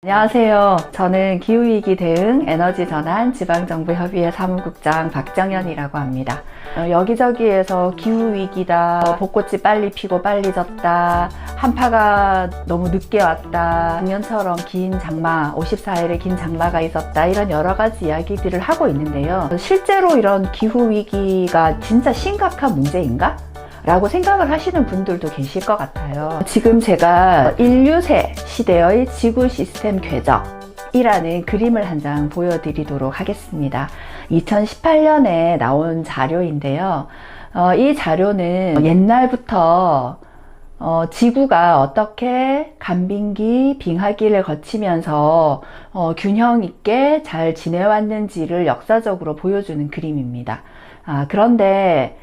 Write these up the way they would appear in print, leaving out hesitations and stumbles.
안녕하세요. 저는 기후위기 대응 에너지전환 지방정부협의회 사무국장 박정현이라고 합니다. 여기저기에서 기후위기다, 벚꽃이 빨리 피고 빨리 졌다, 한파가 너무 늦게 왔다, 작년처럼 긴 장마, 54일의 긴 장마가 있었다, 이런 여러 가지 이야기들을 하고 있는데요. 실제로 이런 기후위기가 진짜 심각한 문제인가? 라고 생각을 하시는 분들도 계실 것 같아요. 지금 제가 인류세 시대의 지구 시스템 궤적이라는 그림을 한 장 보여드리도록 하겠습니다. 2018년에 나온 자료인데요. 이 자료는 옛날부터 지구가 어떻게 간빙기, 빙하기를 거치면서 균형 있게 잘 지내왔는지를 역사적으로 보여주는 그림입니다. 그런데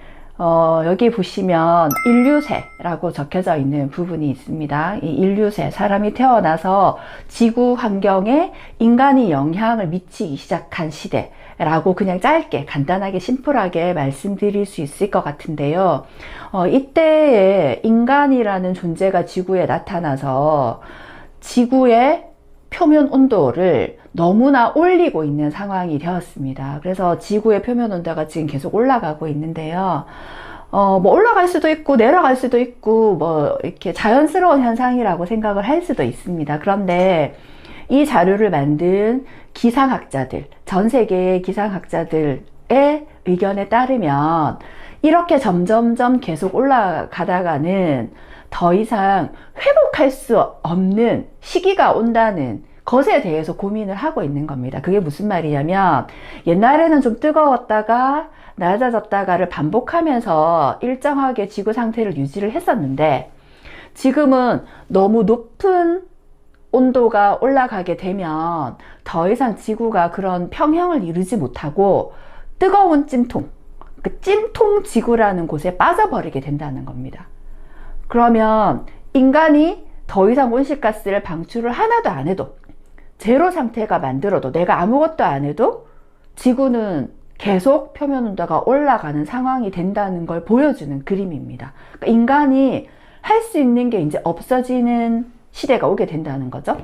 여기 보시면 인류세라고 적혀져 있는 부분이 있습니다. 이 인류세, 사람이 태어나서 지구 환경에 인간이 영향을 미치기 시작한 시대라고 그냥 짧게 간단하게 심플하게 말씀드릴 수 있을 것 같은데요. 이때에 인간이라는 존재가 지구에 나타나서 지구의 표면 온도를 너무나 올리고 있는 상황이 되었습니다. 그래서 지구의 표면 온도가 지금 계속 올라가고 있는데요. 뭐 올라갈 수도 있고 내려갈 수도 있고 뭐 이렇게 자연스러운 현상이라고 생각을 할 수도 있습니다. 그런데 이 자료를 만든 기상학자들, 전 세계의 기상학자들의 의견에 따르면 이렇게 점점점 계속 올라가다가는 더 이상 회복할 수 없는 시기가 온다는 것에 대해서 고민을 하고 있는 겁니다. 그게 무슨 말이냐면 옛날에는 좀 뜨거웠다가 낮아졌다가를 반복하면서 일정하게 지구 상태를 유지를 했었는데 지금은 너무 높은 온도가 올라가게 되면 더 이상 지구가 그런 평형을 이루지 못하고 뜨거운 찜통, 그 찜통 지구라는 곳에 빠져버리게 된다는 겁니다. 그러면 인간이 더 이상 온실가스를 방출을 하나도 안 해도 제로 상태가 만들어도 내가 아무것도 안 해도 지구는 계속 표면 온도가 올라가는 상황이 된다는 걸 보여주는 그림입니다. 그러니까 인간이 할 수 있는 게 이제 없어지는 시대가 오게 된다는 거죠.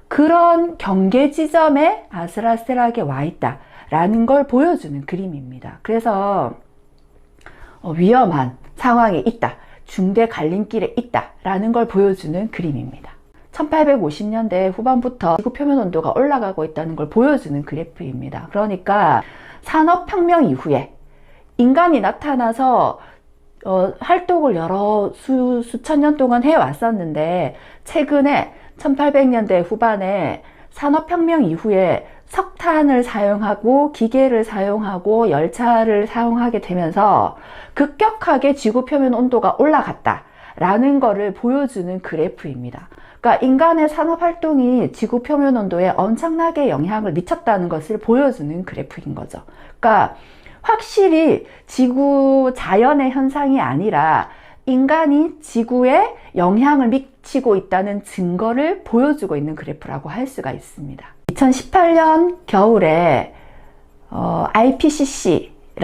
그런 경계 지점에 아슬아슬하게 와 있다라는 걸 보여주는 그림입니다. 그래서 위험한 상황에 있다, 중대 갈림길에 있다라는 걸 보여주는 그림입니다. 1850년대 후반부터 지구 표면 온도가 올라가고 있다는 걸 보여주는 그래프입니다. 그러니까 산업혁명 이후에 인간이 나타나서 활동을 수천 년 동안 해왔었는데 최근에 1800년대 후반에 산업혁명 이후에 석탄을 사용하고 기계를 사용하고 열차를 사용하게 되면서 급격하게 지구 표면 온도가 올라갔다라는 것을 보여주는 그래프입니다. 그러니까 인간의 산업활동이 지구 표면 온도에 엄청나게 영향을 미쳤다는 것을 보여주는 그래프인 거죠. 그러니까 확실히 지구 자연의 현상이 아니라 인간이 지구에 영향을 미치고 있다는 증거를 보여주고 있는 그래프라고 할 수가 있습니다. 2018년 겨울에 IPCC라는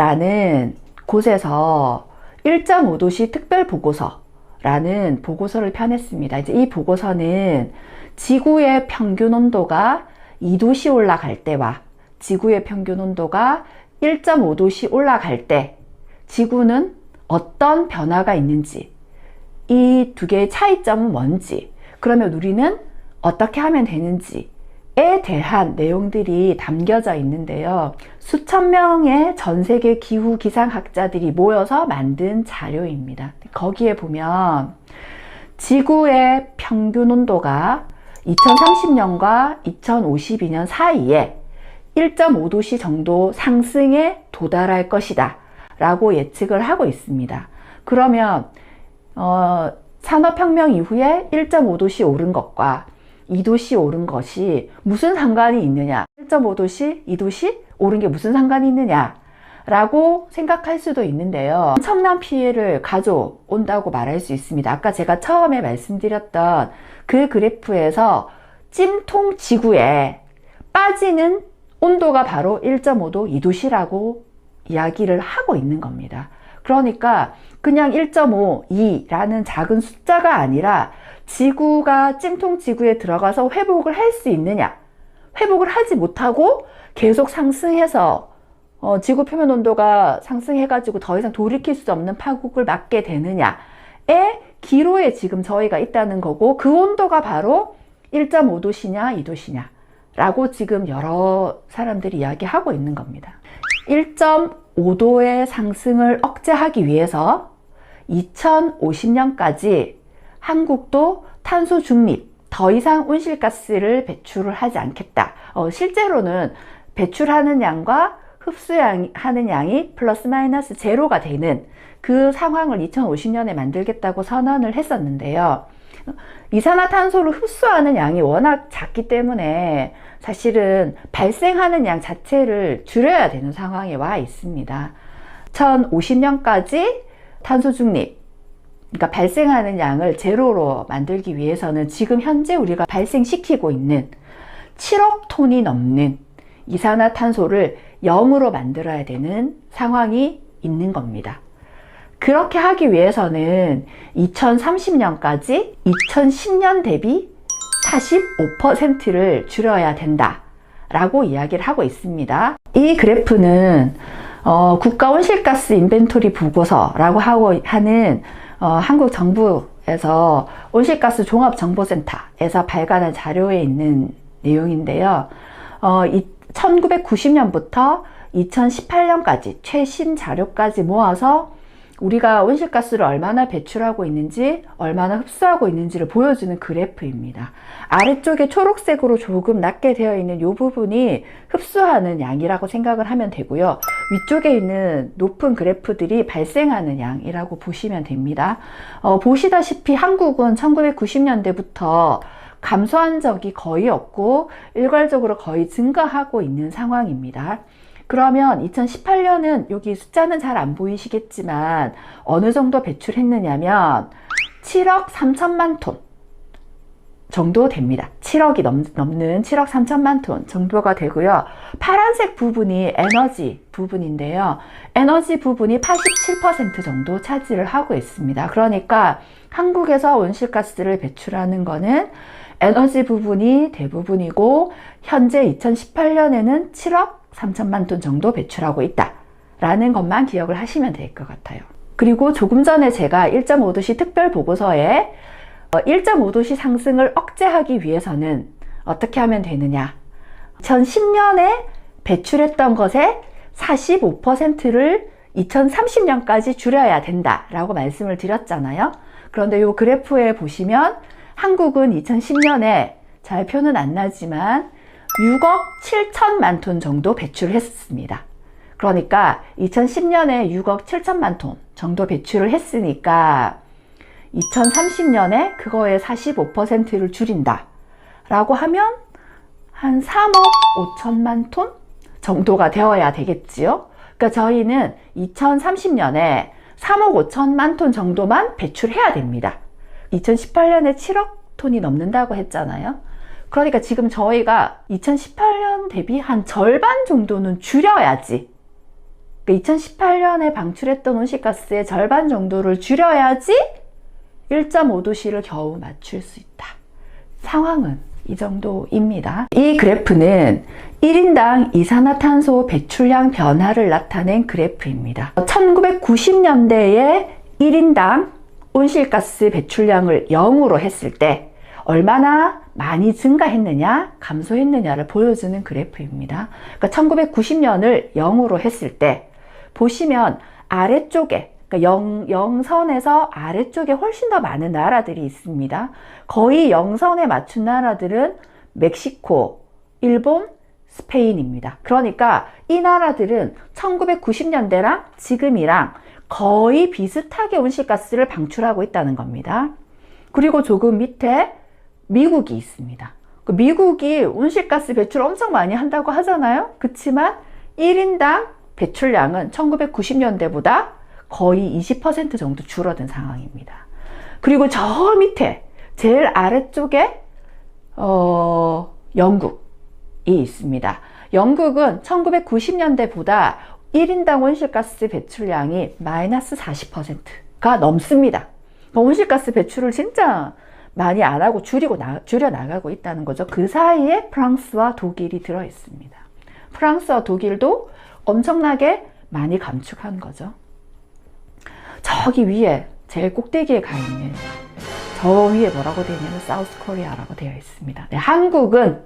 곳에서 1.5도시 특별보고서라는 보고서를 펴냈습니다. 이제 이 보고서는 지구의 평균 온도가 2도씨 올라갈 때와 지구의 평균 온도가 1.5도씨 올라갈 때 지구는 어떤 변화가 있는지, 이 두 개의 차이점은 뭔지, 그러면 우리는 어떻게 하면 되는지에 대한 내용들이 담겨져 있는데요. 수천 명의 전 세계 기후 기상학자들이 모여서 만든 자료입니다. 거기에 보면 지구의 평균 온도가 2030년과 2052년 사이에 1.5도씨 정도 상승에 도달할 것이다 라고 예측을 하고 있습니다. 그러면 산업혁명 이후에 1.5도씨 오른 것과 2도씨 오른 것이 무슨 상관이 있느냐, 1.5도씨, 2도씨 오른 게 무슨 상관이 있느냐 라고 생각할 수도 있는데요. 엄청난 피해를 가져온다고 말할 수 있습니다. 아까 제가 처음에 말씀드렸던 그 그래프에서 찜통 지구에 빠지는 온도가 바로 1.5도, 2도씨라고 이야기를 하고 있는 겁니다. 그러니까 그냥 1.5, 2라는 작은 숫자가 아니라 지구가 찜통 지구에 들어가서 회복을 할 수 있느냐, 회복을 하지 못하고 계속 상승해서 지구 표면 온도가 상승해가지고 더 이상 돌이킬 수 없는 파국을 맞게 되느냐의 기로에 지금 저희가 있다는 거고, 그 온도가 바로 1.5도시냐 2도시냐 라고 지금 여러 사람들이 이야기하고 있는 겁니다. 1.5도의 상승을 억제하기 위해서 2050년까지 한국도 탄소 중립, 더 이상 온실가스를 배출을 하지 않겠다. 실제로는 배출하는 양과 흡수하는 양이 플러스 마이너스 제로가 되는 그 상황을 2050년에 만들겠다고 선언을 했었는데요. 이산화탄소를 흡수하는 양이 워낙 작기 때문에 사실은 발생하는 양 자체를 줄여야 되는 상황에 와 있습니다. 2050년까지 탄소 중립, 그러니까 발생하는 양을 제로로 만들기 위해서는 지금 현재 우리가 발생시키고 있는 7억 톤이 넘는 이산화탄소를 0으로 만들어야 되는 상황이 있는 겁니다. 그렇게 하기 위해서는 2030년까지 2010년 대비 45%를 줄여야 된다 라고 이야기를 하고 있습니다. 이 그래프는 국가 온실가스 인벤토리 보고서라고 하는 한국 정부에서 온실가스 종합정보센터에서 발간한 자료에 있는 내용인데요. 1990년부터 2018년까지 최신 자료까지 모아서 우리가 온실가스를 얼마나 배출하고 있는지, 얼마나 흡수하고 있는지를 보여주는 그래프입니다. 아래쪽에 초록색으로 조금 낮게 되어 있는 이 부분이 흡수하는 양이라고 생각을 하면 되고요. 위쪽에 있는 높은 그래프들이 발생하는 양이라고 보시면 됩니다. 보시다시피 한국은 1990년대부터 감소한 적이 거의 없고 일괄적으로 거의 증가하고 있는 상황입니다. 그러면 2018년은 여기 숫자는 잘 안 보이시겠지만 어느 정도 배출했느냐면 7억 3천만 톤 정도 됩니다. 7억이 넘는 7억 3천만 톤 정도가 되고요. 파란색 부분이 에너지 부분인데요. 에너지 부분이 87% 정도 차지를 하고 있습니다. 그러니까 한국에서 온실가스를 배출하는 거는 에너지 부분이 대부분이고, 현재 2018년에는 7억 3천만 톤 정도 배출하고 있다 라는 것만 기억을 하시면 될 것 같아요. 그리고 조금 전에 제가 1.5도시 특별 보고서에 1.5도시 상승을 억제하기 위해서는 어떻게 하면 되느냐, 2010년에 배출했던 것의 45%를 2030년까지 줄여야 된다 라고 말씀을 드렸잖아요. 그런데 이 그래프에 보시면 한국은 2010년에 잘 표는 안 나지만 6억 7천만 톤 정도 배출을 했습니다. 그러니까 2010년에 6억 7천만 톤 정도 배출을 했으니까 2030년에 그거의 45%를 줄인다 라고 하면 한 3억 5천만 톤 정도가 되어야 되겠지요. 그러니까 저희는 2030년에 3억 5천만 톤 정도만 배출해야 됩니다. 2018년에 7억 톤이 넘는다고 했잖아요. 그러니까 지금 저희가 2018년 대비 한 절반 정도는 줄여야지, 2018년에 방출했던 온실가스의 절반 정도를 줄여야지 1.5도씨를 겨우 맞출 수 있다. 상황은 이 정도입니다. 이 그래프는 1인당 이산화탄소 배출량 변화를 나타낸 그래프입니다. 1990년대에 1인당 온실가스 배출량을 0으로 했을 때 얼마나 많이 증가했느냐, 감소했느냐를 보여주는 그래프입니다. 그러니까 1990년을 0으로 했을 때 보시면 아래쪽에, 그러니까 0선에서 아래쪽에 훨씬 더 많은 나라들이 있습니다. 거의 0선에 맞춘 나라들은 멕시코, 일본, 스페인입니다. 그러니까 이 나라들은 1990년대랑 지금이랑 거의 비슷하게 온실가스를 방출하고 있다는 겁니다. 그리고 조금 밑에 미국이 있습니다. 미국이 온실가스 배출 엄청 많이 한다고 하잖아요. 그렇지만 1인당 배출량은 1990년대보다 거의 20% 정도 줄어든 상황입니다. 그리고 저 밑에 제일 아래쪽에 영국이 있습니다. 영국은 1990년대보다 1인당 온실가스 배출량이 마이너스 40%가 넘습니다. 온실가스 배출을 진짜 많이 안 하고 줄여 나가고 있다는 거죠. 그 사이에 프랑스와 독일이 들어 있습니다. 프랑스와 독일도 엄청나게 많이 감축한 거죠. 저기 위에 제일 꼭대기에 가 있는 저 위에 뭐라고 되어 있냐면 사우스 코리아라고 되어 있습니다. 네, 한국은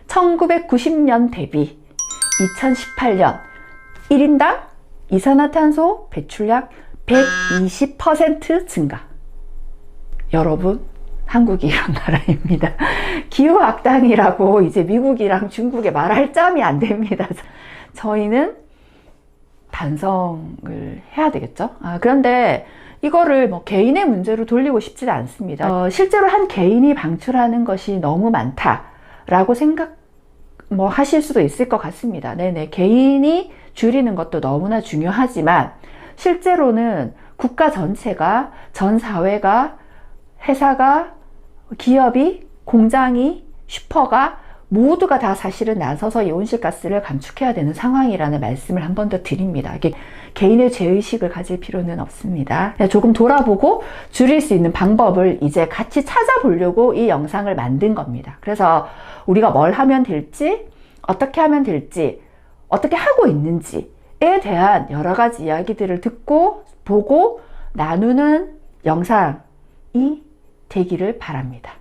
1990년 대비 2018년 1인당 이산화탄소 배출량 120% 증가. 여러분, 한국이 이런 나라입니다. 기후악당이라고 이제 미국이랑 중국에 말할 짬이 안 됩니다. 저희는 반성을 해야 되겠죠. 그런데 이거를 뭐 개인의 문제로 돌리고 싶지는 않습니다. 실제로 한 개인이 방출하는 것이 너무 많다라고 뭐 하실 수도 있을 것 같습니다. 네네, 개인이 줄이는 것도 너무나 중요하지만 실제로는 국가 전체가, 전 사회가, 회사가, 기업이, 공장이, 슈퍼가 모두가 다 사실은 나서서 이 온실가스를 감축해야 되는 상황이라는 말씀을 한 번 더 드립니다. 이게 개인의 죄의식을 가질 필요는 없습니다. 조금 돌아보고 줄일 수 있는 방법을 이제 같이 찾아보려고 이 영상을 만든 겁니다. 그래서 우리가 뭘 하면 될지, 어떻게 하면 될지, 어떻게 하고 있는지에 대한 여러 가지 이야기들을 듣고 보고 나누는 영상이 되기를 바랍니다.